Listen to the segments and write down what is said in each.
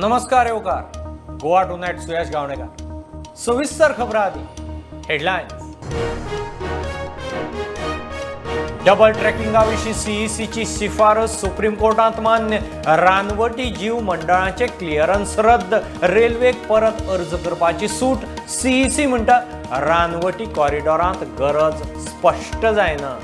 नमस्कार येवकार. गोवा टुनाइट सुयश गावणेकर. सविस्तर खबरां आदी हेडलायन्स. डबल ट्रॅकिंगा विशीं सीईसीची शिफारस सुप्रीम कोर्टात मान्य. रानवटी जीव मंडळाचे क्लिअरन्स रद्द. रेल्वेक परत अर्ज करपाची सूट. सीईसी म्हणटा रानवटी कॉरिडॉरांत गरज स्पष्ट जायना.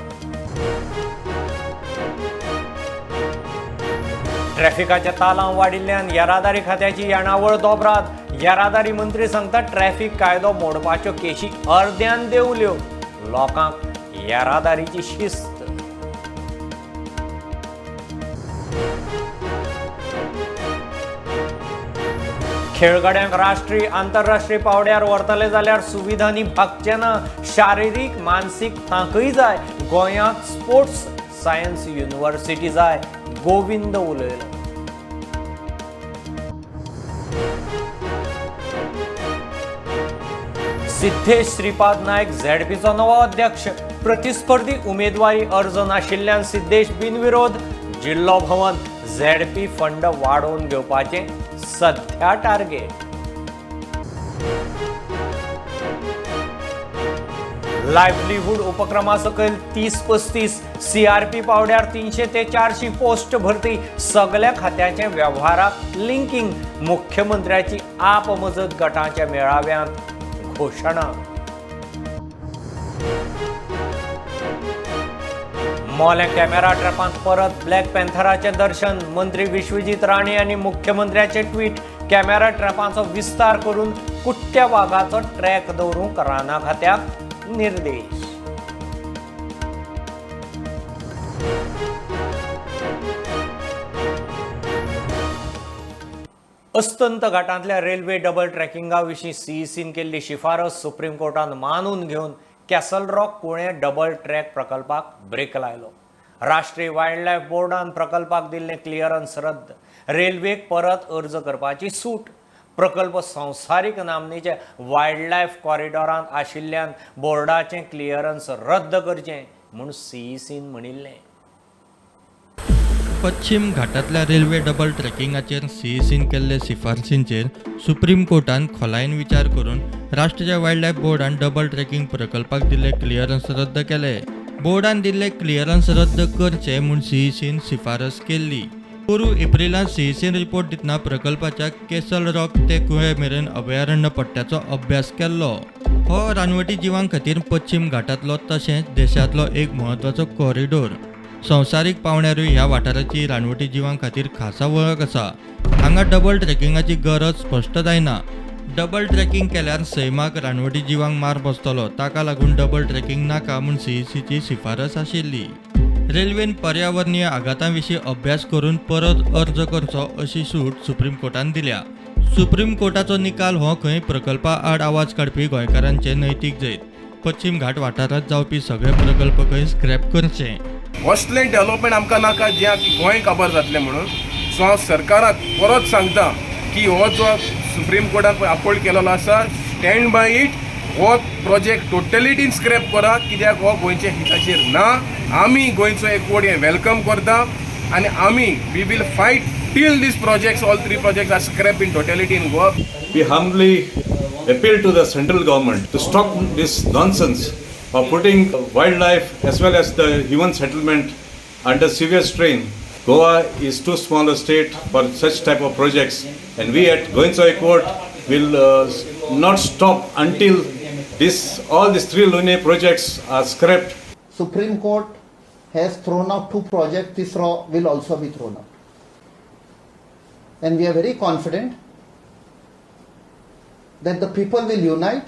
ट्रॅफिकाच्या तालां वाडिल्ल्यान येरादारी खात्याची येणावळ दोबराद. येरादारी मंत्री सांगता ट्रॅफिक कायदो मोडपाच्यो केशी अर्द्यान देंवल्यो. लोकांक येरादारीची शिस्त. खेळगड्यांक राष्ट्रीय आंतरराष्ट्रीय पावड्यार व्हरतले जाल्यार सुविधांनी भागचे ना. शारिरीक मानसीक तांकय जाय. गोंयांत स्पोर्ट्स सायन्स युनिव्हर्सिटी जाय. गोविंद उलयलो. सिद्धेश श्रीपाद नायक झेडपीचो नवो अध्यक्ष. प्रतिस्पर्धी उमेदवारी अर्ज नाशिल्ल्यान सिद्धेश बिनविरोध. जिल्लो भवन झेडपी फंड वाडोवन घेवपाचे सध्या टार्गेट. लायव्हलीहूड उपक्रमा सकयल 30-35 सीआरपी पावड्यार 300 ते 400 पोस्ट भरती. सगळ्या खात्याचे व्यवहाराक लिंकिंग. मुख्यमंत्र्याची आपमजत गटाच्या मेळाव्यांत घोषणा. मोल्या कॅमेरा ट्रॅपांत परत ब्लॅक पॅन्थराचे दर्शन. मंत्री विश्वजीत राणे आणि मुख्यमंत्र्याचे ट्विट. कॅमेरा ट्रॅपांचो विस्तार करून कुट्ट्या वाघाचो ट्रॅक दवरूंक राना खात्याक निर्देश. अस्तंत घाटांतल्या रेल्वे डबल ट्रॅकिंगा विशीं सीईसीन केल्ली शिफारस सुप्रीम कोर्टान मानून घेवन कॅसल रॉक कुळे डबल ट्रॅक प्रकल्पाक ब्रेक लायलो. राष्ट्रीय वायल्ड लायफ बोर्डान प्रकल्पाक दिल्लें क्लिअरन्स रद्द. रेल्वेक परत अर्ज करपाची सूट. प्रकल्प संवसारीक नामनेचे वायल्ड लायफ कॉरिडॉरांत आशिल्ल्यान बोर्डाचें क्लिअरन्स रद्द करचें म्हूण सीईसीन म्हणिल्लें. पश्चिम घाटांतल्या रेल्वे डबल ट्रॅकिंगाचेर सीईसीन केल्ले शिफारसींचेर सुप्रीम कोर्टान खोलायेन विचार करून राष्ट्रीय वायल्ड लायफ बोर्डान डबल ट्रॅकिंग प्रकल्पाक दिल्ले क्लिअरन्स रद्द केले. बोर्डान दिल्ले क्लिअरन्स रद्द करचे म्हूण सीईसीन शिफारस केल्ली. पोरू एप्रिलांत सीईसीन रिपोर्ट दितना प्रकल्पाच्या केसल रॉक ते कुळे मेरेन अभयारण्य पट्ट्याचो अभ्यास केल्लो. हो रानवटी जिवां खातीर पश्चिम घाटांतलो तशेंच देशांतलो एक म्हत्वाचो कॉरिडॉर. संवसारीक पावण्यारूय ह्या वाठाराची रानवटी जिवां खातीर खासा वळख आसा. हांगा डबल ट्रॅकिंगाची गरज स्पश्ट जायना. डबल ट्रॅकिंग केल्यार सैमाक रानवटी जिवांक मार बसतलो. ताका लागून डबल ट्रॅकिंग नाका म्हूण सीईसीची शिफारस आशिल्ली. रेल्वेन पर्यावरणीय आघातां विशीं अभ्यास करून परत अर्ज करचो अशी सूट सुप्रीम कोर्टान दिल्या. सुप्रीम कोर्टाचो निकाल हो खंय प्रकल्पा आड आवाज काडपी गोंयकारांचे नैतीक जैत. पश्चिम घाट वाठारांत जावपी सगळे प्रकल्प खंय स्क्रॅप करचे. असलें डेव्हलपमेंट आमकां नाका जें गोंय काबार जातलें म्हणून. सो हांव सरकाराक परत सांगता की हो जो सुप्रीम कोर्टान अपॉइंट केलेलो आसा स्टँड बाय इट. हो प्रोजेक्ट टोटलिटीन स्क्रॅप करा कित्याक हो गोंयच्या हिताचेर ना. आमी गोंयचो एक वोट हें वेलकम करता आनी आमी we will fight till this projects all 3 projects are scrap in totality in Goa. We humbly appeal to the central government to stop this nonsense of putting wildlife as well as the human settlement under severe strain. Goa is too small a state for such type of projects, and we at Goenchoi Court will not stop until all these 3 linear projects are scrapped. Supreme Court has thrown out 2 projects. This will also be thrown out. And we are very confident that the people will unite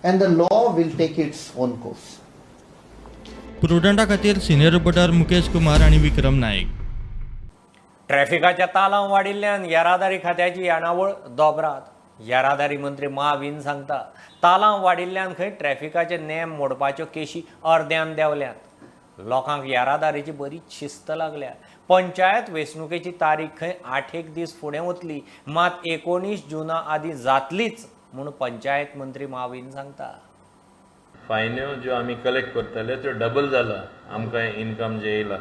and the law will take its own course. प्रुडंटा खातीर senior reporter Mukesh Kumar आणि विक्रम नाईक. ट्रॅफिकाच्या तालां वाडिल्ल्यान येरादारी खात्याची येणावळ दोबराद. येरादारी मंत्री महावीन सांगता तालां वाडिल्ल्यान खंय ट्रॅफिकाचे नेम मोडपाच्यो केशी अर्द्यान देंवल्यात. लोकांक येरादारीची बरीच शिस्त लागल्या. पंचायत वेंचणुकेची तारीख खंय 8 दीस फुडें वतली. मात 19 जूना आदी जातलीच म्हूण पंचायत मंत्री महावीन सांगता. फायन्यो ज्यो आमी कलेक्ट करतले त्यो डबल जाला आमकां इनकम जे येयला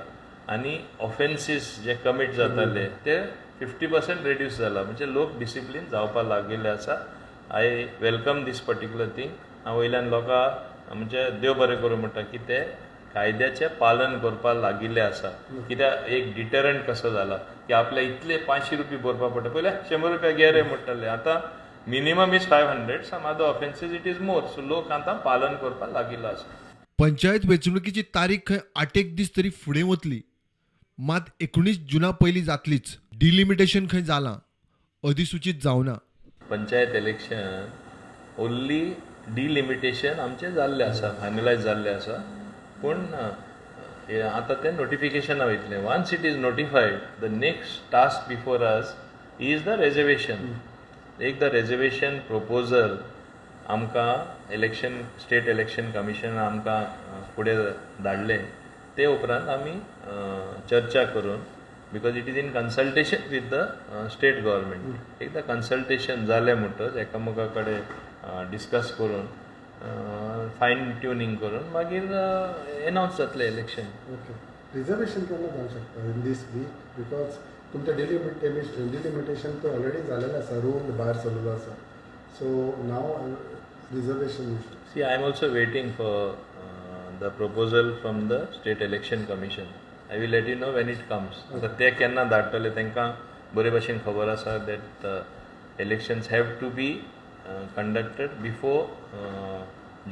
आनी ऑफेन्सीस जे कमीट जाताले ते 50% रेड्यूस जाला म्हणजे लोक डिसिप्लीन जावपाक लागिल्ले आसा. I welcome this particular thing. हांव वयल्यान लोकांक म्हणजे देव बरें करूं म्हणटा की ते कायद्याचें पालन करपाक लागिल्ले आसा. कित्याक एक डिटरंट कसो जाला की आपल्या इतले 500 रुपया भरपा पडटा. पयलीं 100 रुपया घे रे म्हणटाले, आतां minimum is 500. Some other offences it is more. So लोक आतां पालन करपाक लागिल्लो आसा. पंचायत वेंचणुकीची तारीख खंय 8 दीस तरी फुडें वतली. मात 19 जुना पयलीं जातलीच. डिलिमिटेशन खंय जालां, अधिसूचित जावना. पंचायत इलेक्शन ओन्ली डिलिमिटेशन आमचें जाल्लें आसा, फायनलायज जाल्लें आसा. पूण आतां तें नोटिफिकेशना वयतलें. Once it is notified, the next task before us is the reservation. एक द रेजर्वेशन प्रोपोजल आमकां स्टेट इलेक्शन कमिशनान आमकां फुडें धाडलें. ते उपरांत आमी चर्चा करून, because it is in consultation with the state government. एकदां कन्सल्टेशन जालें म्हणटच एकामेका कडेन डिस्कस करून फायन ट्युनिंग करून मागीर एनावन्स जातलें इलेक्शन. ओके. रिझर्वेशन केन्ना जावंक शकता इन दीस वीक? बिकॉज तुमचें डिलिमिटेशन तो ऑलरेडी जालेलें आसा, रूल भायर सरलेलो आसा. So now reservation. See, I am also waiting for the proposal from the State Election Commission. I will let you know when it comes. आता ते केन्ना धाडटले तांकां बरे भशेन खबर आसा that elections have to be conducted before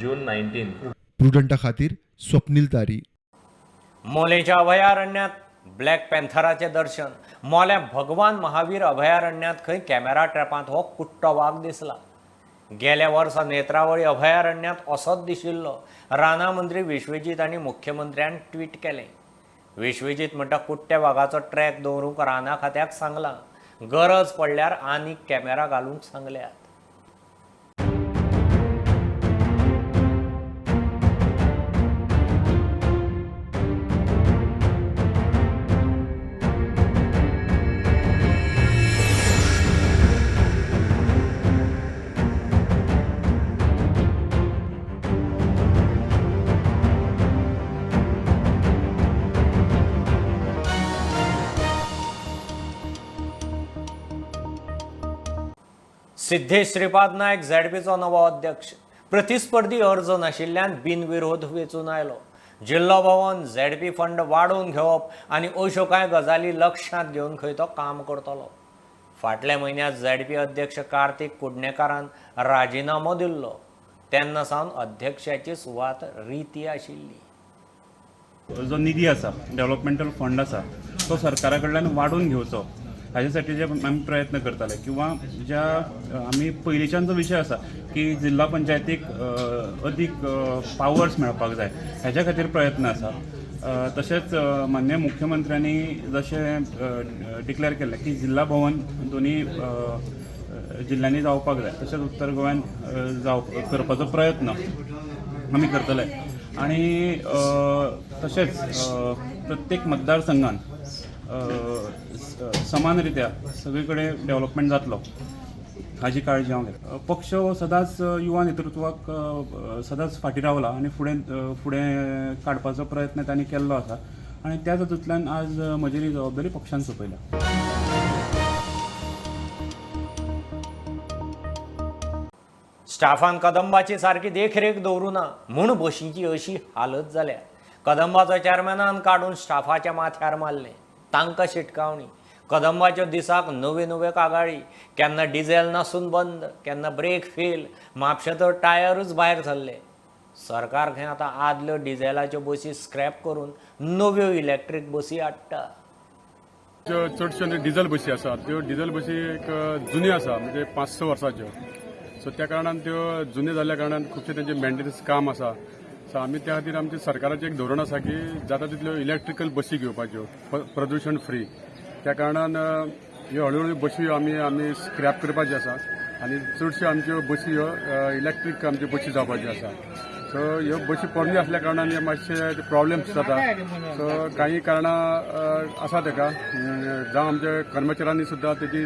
June 19. प्रुडंटा खातीर स्वप्नील तारी. मोलेंच्या अभयारण्यात ब्लॅक पॅन्थराचें दर्शन. मोल्या भगवान महावीर अभयारण्यात खंय कॅमेरा ट्रॅपांत हो कुट्टो वाघ दिसला. गेल्या वर्सा नेत्रावळी अभयारण्यात असोच दिशिल्लो. राना मंत्री विश्वजीत आनी मुख्यमंत्र्यान ट्वीट केलें. विश्वजीत म्हणटा कुट्ट्या वाघाचो ट्रॅक दवरूंक राना खात्याक सांगलां. गरज पडल्यार आनीक कॅमेरा घालूंक सांगल्यात. सिद्धेश श्रीपाद नायक झेडपीचो नवो अध्यक्ष. प्रतिस्पर्धी अर्ज नाशिल्ल्यान बिनविरोध वेंचून आयलो. जिल्लो भवन झेडपी फंड वाडोवन घेवप आनी अश्यो कांय गजाली लक्षांत घेवन खंय तो काम करतलो. फाटल्या म्हयन्यांत झेडपी अध्यक्ष कार्तिक कुडणेकारान राजिनामो दिल्लो. तेन्ना सावन अध्यक्षाची सुवात रिती आशिल्ली. जो निधी आसा, डेव्हलपमेंटल फंड आसा, तो सरकारा कडल्यान वाडून घेवचो हाजे साठी जे आमी प्रयत्न करताले. किंवा ज्या आमी पयलींच्यान जो विशय आसा की जिल्हा पंचायतीक अदीक पावर्स मेळपाक जाय, हेच्या खातीर प्रयत्न आसा. तशेंच माननीय मुख्यमंत्र्यांनी जशें डिक्लेअर केल्लें की जिल्हा भवन दोनी जिल्ल्यांनी जावपाक जाय, तशेंच उत्तर गोंयान करपाचो प्रयत्न आमी करतले. आनी तशेंच प्रत्येक मतदारसंघान समान रित्या सगळे कडेन डेव्हलपमेंट जातलो हाची काळजी हांव घेता. पक्ष सदांच युवा नेतृत्वाक सदांच फाटीं रावला आनी फुडें काडपाचो प्रयत्न तांणी केल्लो आसा. आनी त्याच हातूंतल्यान आज म्हजी जबाबदारी पक्षान सोंपयल्या. स्टाफान कदंबाची सारकी देखरेख दवरुना म्हूण बशींची अशी हालत जाल्या. कदंबाचो चॅरमॅनान काडून स्टाफाच्या माथ्यार मारलें. तांकां शिटकावणी. कदंबाच्या दिसाक नवे कागाळी. केन्ना डिझेल नासून बंद, केन्ना ब्रेक फेल, म्हापशे तर टायरूच भायर सरले. सरकार खंय आतां आदल्यो डिझेलाच्यो बसी स्क्रॅप करून नव्यो इलेक्ट्रीक बसी हाडटा. चडश्यो डिझेल बसी आसात, त्यो डिझेल बसी एक जुन्यो आसा, म्हणजे 5-6 वर्सांच्यो. सो त्या कारणान त्यो जुन्यो जाल्ल्या कारणान खुबशे तेंचे मेंटेनन्स काम आसा. सो आमी त्या खातीर आमचें सरकाराचें एक धोरण आसा की जाता तितल्यो इलेक्ट्रिकल बसी घेवपाच्यो, प्रदूशण फ्री. त्या कारणान ह्यो हळू बसी आमी स्क्रॅप करपाच्यो आसा आनी चडश्यो आमच्यो बसी ह्यो इलेक्ट्रीक आमच्यो बसी जावपाच्यो आसा. सो ह्यो बसी पोरण्यो आसल्या कारणान मातशे प्रॉब्लेम्स जाता. सो काही कारणां आसा तेका, जावं आमच्या कर्मचाऱ्यांनी सुद्दां तेची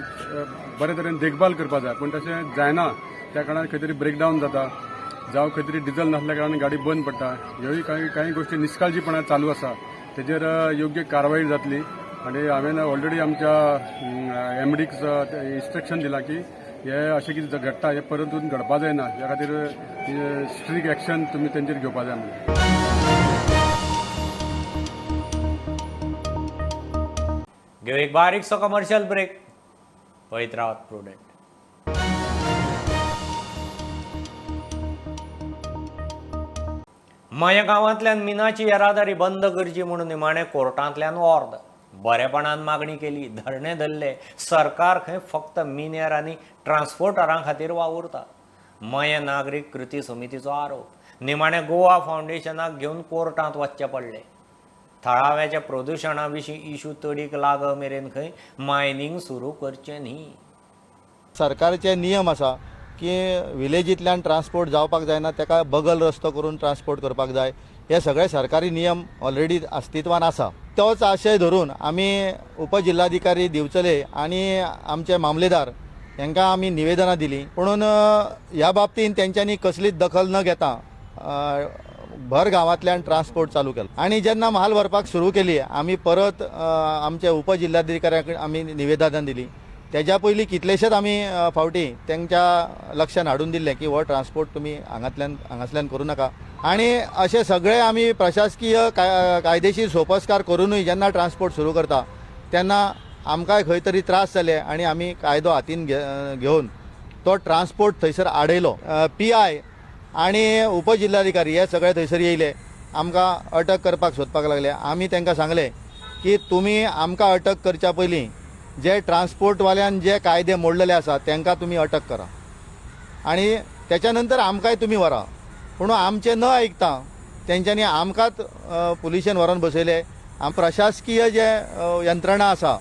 बरे तरेन देखभाल करपाक जाय, पूण तशें जायना. त्या कारणान खंय तरी ब्रेकडावन जाता, जावं खंय तरी डिझेल नासल्या कारणान गाडी बंद पडटा. ह्योय काही गोश्टी निश्काळजीपणान चालू आसा. तेजेर योग्य कारवाई जातली आनी हांवें ऑलरेडी आमच्या MDक इन्स्ट्रक्शन दिलां की हे अशें कितें घडटा हे परतून घडपा जायना, ह्या खातीर स्ट्रिक्ट एक्शन तुमी तेंचेर घेवपा जाय म्हणून. घेऊ एक बारीकसो कमर्शियल ब्रेक. पळयत रावत प्रुडंट. मया गांवांतल्यान मिनाची येरादारी बंद करची म्हणून निमाणे कोर्टांतल्यान ऑर्डर. बरेपणान मागणी केली, धरणे धरले. सरकार खंय फक्त मिनेर आनी ट्रान्सपोर्टरां खातीर वावुरता. मय नागरीक कृती समितीचो आरोप. निमाणे गोवा फावंडेशनाक घेवन कोर्टांत वचचें पडलें. थळाव्याच्या प्रदुशणा विशीं इशू तडीक लाग मेरेन खंय मायनिंग सुरू करचें न्ही. सरकारचे नियम आसा की विलेजींतल्यान ट्रान्सपोर्ट जावपाक जायना, ताका बगल रस्तो करून ट्रान्सपोर्ट करपाक जाय. हे सगळे सरकारी नियम ऑलरेडी अस्तित्वान आसा. तोच आशय धरून आमी उपजिल्हाधिकारी दिवचले आनी आमचे मामलेदार हांकां आमी निवेदनां दिलीं. पुणून ह्या बाबतींत तेंच्यांनी कसलीच दखल न घेता भर गांवांतल्यान ट्रान्सपोर्ट चालू केलो. आनी जेन्ना म्हाल व्हरपाक सुरू केली आमी परत आमचे उपजिल्हाधिकाऱ्याक आमी निवेदनां दिलीं. तेज्या पयलीं कितलेशेच आमी फावटी तेंच्या लक्षान हाडून दिल्लें की हो ट्रान्सपोर्ट तुमी हांगासल्यान करूं नाका. आनी अशें सगळे आमी प्रशासकीय कायदेशीर सोपस्कार करूनय जेन्ना ट्रान्सपोर्ट सुरू करता तेन्ना आमकांय खंय तरी त्रास जाले आनी आमी कायदो हातीन घेवन तो ट्रान्सपोर्ट थंयसर आडयलो. PI आनी उपजिल्हाधिकारी हे सगळे थंयसर येयले, आमकां अटक करपाक सोदपाक लागले. आमी तांकां सांगलें की तुमी आमकां अटक करच्या पयलीं जे ट्रान्सपोर्टवाल्यान जे कायदे मोडलेले आसा तांकां तुमी अटक करा आनी त्याच्या नंतर आमकांय तुमी व्हरा. पूण आमचें न आयकता तेंच्यांनी आमकांच पुलिशेन व्हरोन बसयले. प्रशासकीय जे यंत्रणा आसा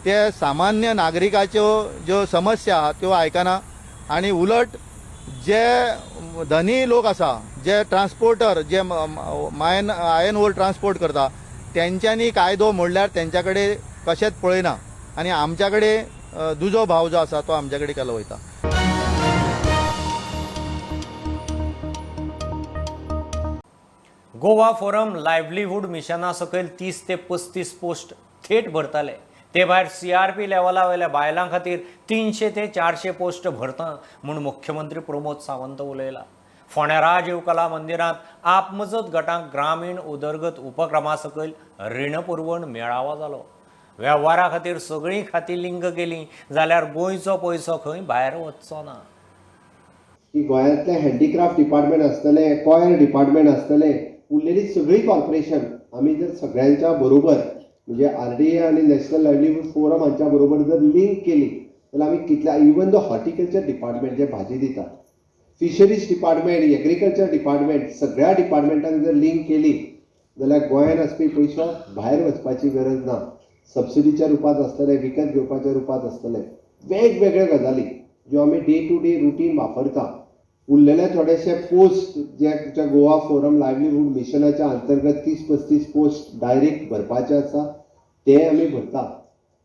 ते सामान्य नागरिकाच्यो ज्यो समस्या आहा त्यो आयकना आनी उलट जे धनी लोक आसा, जे ट्रान्सपोर्टर, जे आयन ओर ट्रान्सपोर्ट करता तेंच्यांनी कायदो मोडल्यार तेंच्या कडेन कशेंच पळयना आनी आमच्या कडेन दुजो भाव जो आसा तो आमच्या कडेन केलो वयता. गोवा फोरम लायव्हलीहूड मिशना सकयल 30 ते 35 पोस्ट थेट भरतले. ते भायर CRP लेवला वयल्या बायलां खातीर 300 ते 400 पोस्ट भरता म्हूण मुख्यमंत्री प्रमोद सावंत उलयला. फोंड्या राजीव कला मंदिरांत आपमजत गटांक ग्रामीण उदरगत उपक्रमा सकयल रीण पुरवण मेळावो जालो. वेव्हारा खातीर सगळीं खातीं लिंक केलीं जाल्यार गोंयचो पयसो खंय भायर वचचो ना. की गोंयांतले हँडीक्राफ्ट डिपार्टमेंट आसतले, कॉयर डिपार्टमेंट आसतले, उरलेली सगळी कॉर्पोरेशन आमी जर सगळ्यांच्या बरोबर म्हणजे RDA आनी नॅशनल लायव्हलीहूड फोरम हांच्या बरोबर जर लिंक केली जाल्यार आमी कितल्या इवन दो हॉर्टिकल्चर डिपार्टमेंट जे भाजी दितात, फिशरीज डिपार्टमेंट, एग्रीकल्चर डिपार्टमेंट, सगळ्या डिपार्टमेंटांक जर लिंक केली जाल्यार गोंयांत आसपी पयसो भायर वचपाची गरज ना. सबसिडीच्या रुपात आसतले, विकत घेवपाच्या रुपात आसतले, वेगवेगळ्यो गजाली ज्यो आमी डे टू डे रुटीन वापरता. उरलेले थोडेशे पोस्ट जे गोवा फोरम लायव्हलीहूड मिशनाच्या अंतर्गत 30-35 पोस्ट डायरेक्ट भरपाचे आसा ते आमी भरता.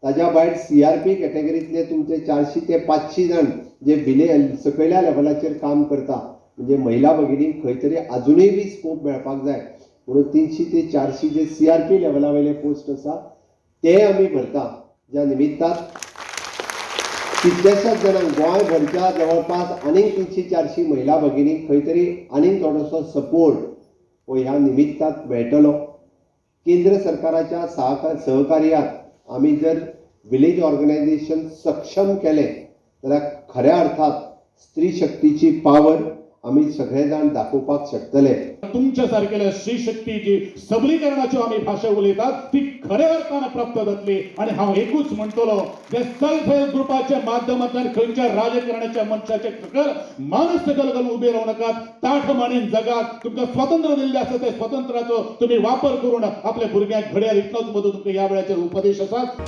ताज्या भायर CRP कॅटेगरींतले तुमचे 400 ते 500 जाण जे सकयल्या लेवलाचेर काम करता म्हणजे महिला भगिनींक खंय तरी आजुनूय बी स्कोप मेळपाक जाय म्हणून 300 ते 400 जे CRP लेवला वयले पोस्ट आसा ते आमी भरता. ज्या निमित्तान कितल्याशाच जाणांक गोंयभरच्या जवळपास आनीक 300-400 महिला भगिनींक खंय तरी आनीक थोडोसो सपोर्ट हो ह्या निमित्ताक मेळटलो. केंद्र सरकाराच्या सहकार्यात आमी जर विलेज ऑर्गनायझेशन सक्षम केले जाल्यार खऱ्या अर्थात स्त्री शक्तीची पावर आमी सगळे जाण दाखोवपाक शकतले. तुमच्या सारकेल्या स्त्री शक्तीची सबलीकरणाच्यो आमी भाशा उलयतात ती खऱ्या अर्थान प्राप्त जातली. आनी हांव एकूच म्हणटलो जे सेल्फ हेल्प ग्रुपाच्या माध्यमांतल्यान खंयच्या राजकारणाच्या मनशाचे सकल माणूस सकल घालून उबे रावूं नाकात. ताठमानेन जगात तुमकां स्वातंत्र्य दिल्लें आसा ते स्वातंत्र्याचो तुमी वापर करून आपल्या भुरग्यांक घडयाळ इतलोच मदत तुमकां ह्या वेळाचेर उपदेश आसात.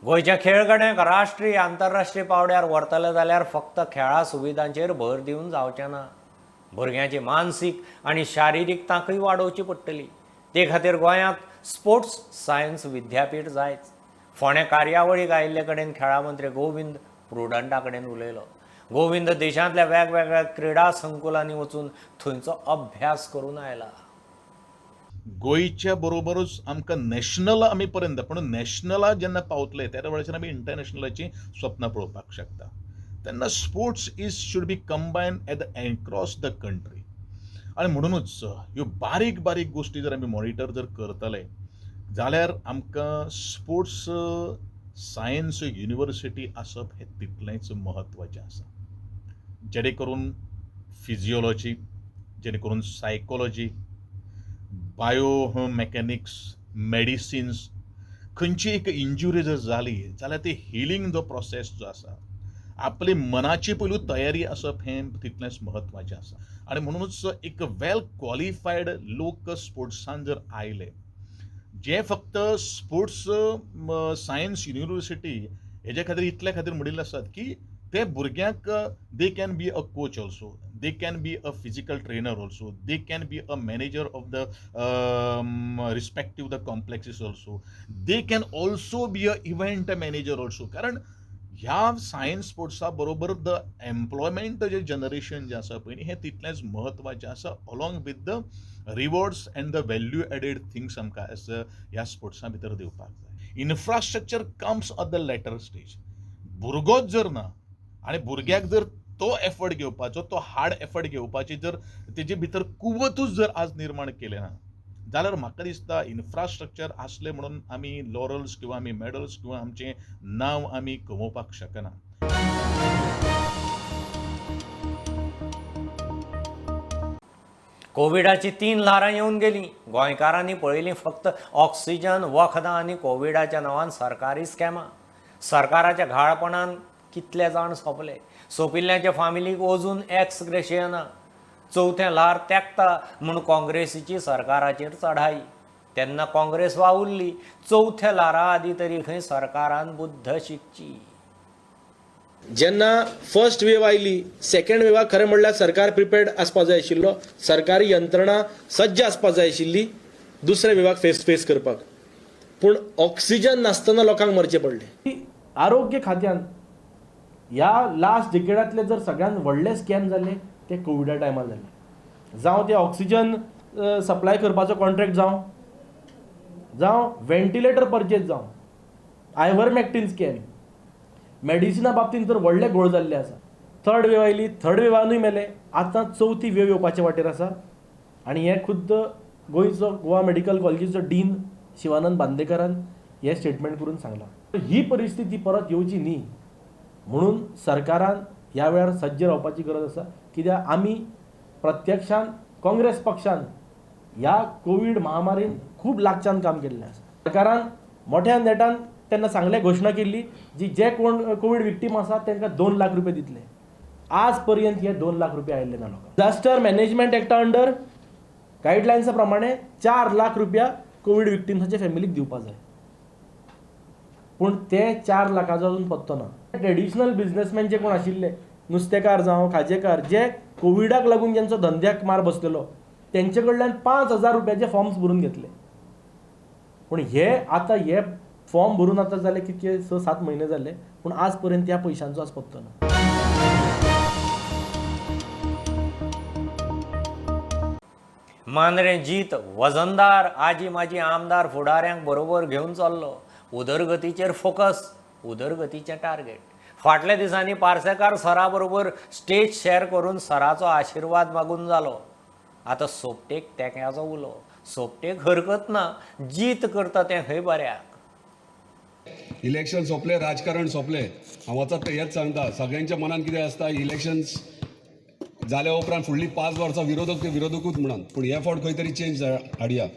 गोंयच्या खेळगड्यांक राष्ट्रीय आंतरराष्ट्रीय पावड्यार व्हरतले जाल्यार फक्त खेळा सुविधांचेर भर दिवन जावचें ना. भुरग्यांची मानसीक आनी शारिरीक तांकय वाडोवची पडटली. ते खातीर गोंयांत स्पोर्ट्स सायन्स विद्यापीठ जायच. फोंड्या कार्यावळीक आयिल्ले कडेन खेळा मंत्री गोविंद प्रुडंटा कडेन उलयलो. गोविंद देशांतल्या वेगवेगळ्या क्रीडा संकुलांनी वचून थंयचो अभ्यास करून आयला. गोंयच्या बरोबरूच आमकां नॅशनल आमी पर्यंत पूण नॅशनला जेन्ना पावतले त्या वेळाचेर आमी इंटरनॅशनलाची स्वप्नां पळोवपाक शकता तेन्ना sports should be combined at the across the country आनी म्हणूनच ह्यो बारीक बारीक गोश्टी जर आमी मॉनिटर जर करतले जाल्यार आमकां स्पोर्ट्स सायन्स युनिवर्सिटी आसप हें तितलेंच म्हत्वाचें आसा जेणे करून फिजिओलॉजी जेणे करून सायकोलॉजी बायो मेकॅनिक्स मेडिसिन्स खंयची एक इंजुरी जर जाली जाल्यार ती हिलींग जो प्रोसेस जो आसा आपली मनाची पयलू तयारी आसप हें तितलेंच म्हत्वाचें आसा आनी म्हणूनच एक वेल क्वॉलिफायड लोक स्पोर्ट्सान जर आयले जे फक्त स्पोर्ट्स सायन्स युनिवर्सिटी हेजे खातीर इतले खातीर म्हणिल्ले आसात की ते भुरग्यांक they can be a coach also they can be a physical trainer also, they can be a manager of the respective the complexes also, they can also be a event manager also कारण ह्या science स्पोर्ट्सा बरोबर the employment जे generation जे आसा पळय हें तितलेंच म्हत्वाचें आसा along with the rewards and the value added things आमकां ह्या स्पोर्ट्सा भितर दिवपाक जाय infrastructure comes at the later stage भुरगोच जर ना आनी भुरग्याक जर तो एफर्ट घेवपाचो तो हार्ड एफर्ट घेवपाची जर तेजे भितर कुवतूच जर आज निर्माण केले ना जाल्यार म्हाका दिसता इन्फ्रास्ट्रक्चर आसले म्हणून आमी लॉरल्स किंवा आमी मेडल्स किंवा आमचें नांव आमी कमोवपाक शकना कोविडाची 3 ल्हारां येवन गेली गोंयकारांनी पळयली फक्त ऑक्सिजन वखदां आनी कोविडाच्या नांवान सरकारी स्कॅमां सरकाराच्या घाळपणान कितले जाण सोंपले सोंपिल्ल्याच्या फामिलीक अजून एक्स ग्रेशिया ना चवथें ल्हार तेंकता म्हूण काँग्रेसीची सरकाराचेर चढाई तेन्ना काँग्रेस वावुरली चवथ्या ल्हारा आदी तरी खंय सरकारान बुद्ध शिकची जेन्ना फर्स्ट वेव आयली सेकंड वेवाक खरें म्हणल्यार सरकार प्रिपेर्ड आसपाक जाय आशिल्लो सरकारी यंत्रणा सज्ज आसपाक जाय आशिल्ली दुसऱ्या वेवाक फेस करपाक पूण ऑक्सिजन नासतना लोकांक मरचें पडलें आरोग्य खात्यान ह्या लास्ट डिकेडांतले जर सगळ्यात व्हडले स्कॅम जाले ते कोविडा टायमार जाले जावं ते ऑक्सिजन सप्लाय करपाचो कॉन्ट्रॅक्ट जावं व्हेंटिलेटर परचेज जावं आयव्हरमॅक्टिन स्कॅम मेडिसिना बाबतींत तर व्हडले घोळ जाल्ले आसा थर्ड वेव आयली थर्ड वेवानूय मेले आतां चवथी वेव येवपाचे वाटेर आसा आनी हें खुद्द गोवा मेडिकल कॉलेजीचो डीन शिवानंद बांदेकरान हें स्टेटमेंट करून सांगलां ही परिस्थिती परत येवची न्ही म्हणून सरकारान ह्या वेळार सज्ज रावपाची गरज आसा कित्याक आमी प्रत्यक्षान काँग्रेस पक्षान ह्या कोविड महामारीन खूब लागच्यान काम केल्लें आसा सरकारान मोठ्या नेटान तेन्ना सांगले घोशणा केल्ली जे कोण कोविड विक्टीम आसा तांकां 2 लाख रुपये दितले आज पर्यंत हे 2 लाख रुपये आयिल्ले ना लोकांक डिजास्टर मॅनेजमेंट एक्टा अंडर गायडलायन्सा प्रमाणे 4 लाख रुपया कोविड विक्टीम्साच्या फॅमिलीक दिवपाक जाय पूण ते 4 लाखाचो अजून पत्तो ना ट्रेडिशनल बिझनेसमॅन जे कोण आशिल्ले नुस्तेकार जावं खाजेकार जे कोविडाक लागून ज्यांचो धंद्याक मार बसलेलो तेंचे कडल्यान 5,000 रुपयाचे फॉर्म्स भरून घेतले पूण हे आतां हे फॉर्म भरून आतां जाले कितके 6-7 म्हयने जाले पूण आज पर्यंत ह्या पयशांचो आज पत्तो ना मांद्रे जीत वजनदार आजी माजी आमदार फुडाऱ्यांक बरोबर घेवन चल्लो उदरगतीचेर फोकस उदरगतीचें टार्गेट फाटल्या दिसांनी पार्सेकार सरा बरोबर स्टेज शेअर करून सराचो आशिर्वाद मागून जालो आतां सोपटेक तेक्याचो उलो सोपटेक हरकत ना जीत करता तें खंय बऱ्याक इलेक्शन सोंपले राजकारण सोंपलें हांव वचत ते हेच सांगता सगळ्यांच्या मनान कितें आसता इलेक्शन्स जाल्या उपरांत फुडलीं 5 वर्सां विरोधक ते विरोधकूच म्हणून पूण हे फावट खंय तरी चेंज हाडया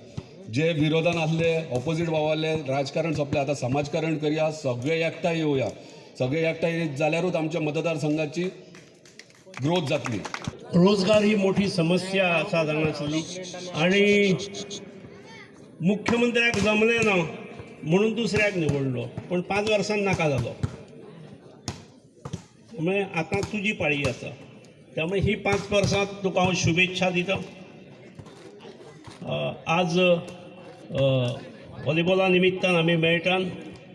जे विरोधान आसले ऑपोजीट वावरले राजकारण सोंपलें आतां समाजकारण करया सगळे एकठांय येवया सगळे एकठांय जाल्यारूच आमच्या मतदारसंघाची ग्रोथ जातली रोजगार ही मोठी समस्या आसा हांगासरली आनी मुख्यमंत्र्याक जमलें ना म्हणून दुसऱ्याक निवडलो पण 5 वर्सांन नाका जालो त्यामुळे आतां तुजी पाळी आसा त्यामुळे ही 5 वर्सां तुका हांव शुभेच्छा दिता आज व्हॉलीबॉला निमित्तान आमी मेळटान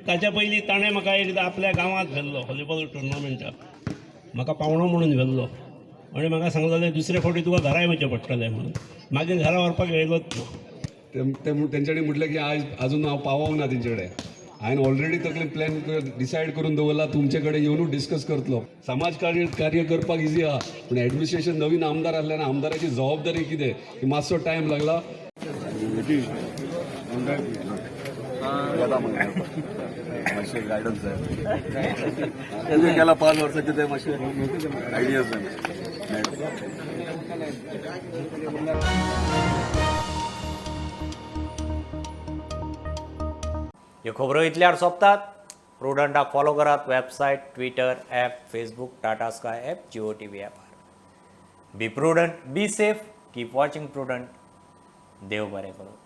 ताच्या पयलीं ताणें म्हाका एकदां आपल्या गांवांत व्हेल्लो व्हॉलीबॉल टुर्नामेंटाक म्हाका पावणो म्हणून व्हेल्लो आनी म्हाका सांगलेलें दुसरे फावटी तुका घरा येवचें पडटलें म्हणून मागीर घरा व्हरपाक येयलोच ना तेंच्यानी म्हटलें की आज अजून हांव पावोंक ना तेंचे कडेन. हांवें ऑलरेडी तकले प्लॅन डिसायड करून दवरला, तुमचे कडेन येवनूच डिस्कस करतलो. समाज कार्य करपाक इजी आहा, पूण एडमिनिस्ट्रेशन नवीन आमदार आसल्यान आमदाराची जबाबदारी कितें ही मातसो टायम लागला. मातशें गायडन्स जाय गेला 5 वर्सांचे ते मातशे आयडियाज जाय. ह्यो खबरो इतल्यार सोंपतात. प्रुडंटाक फॉलो करात. Website, Twitter, app, Facebook, Tata Sky app, Jio TV ॲपार. Be prudent, be safe, keep watching prudent. देव बरें करूं.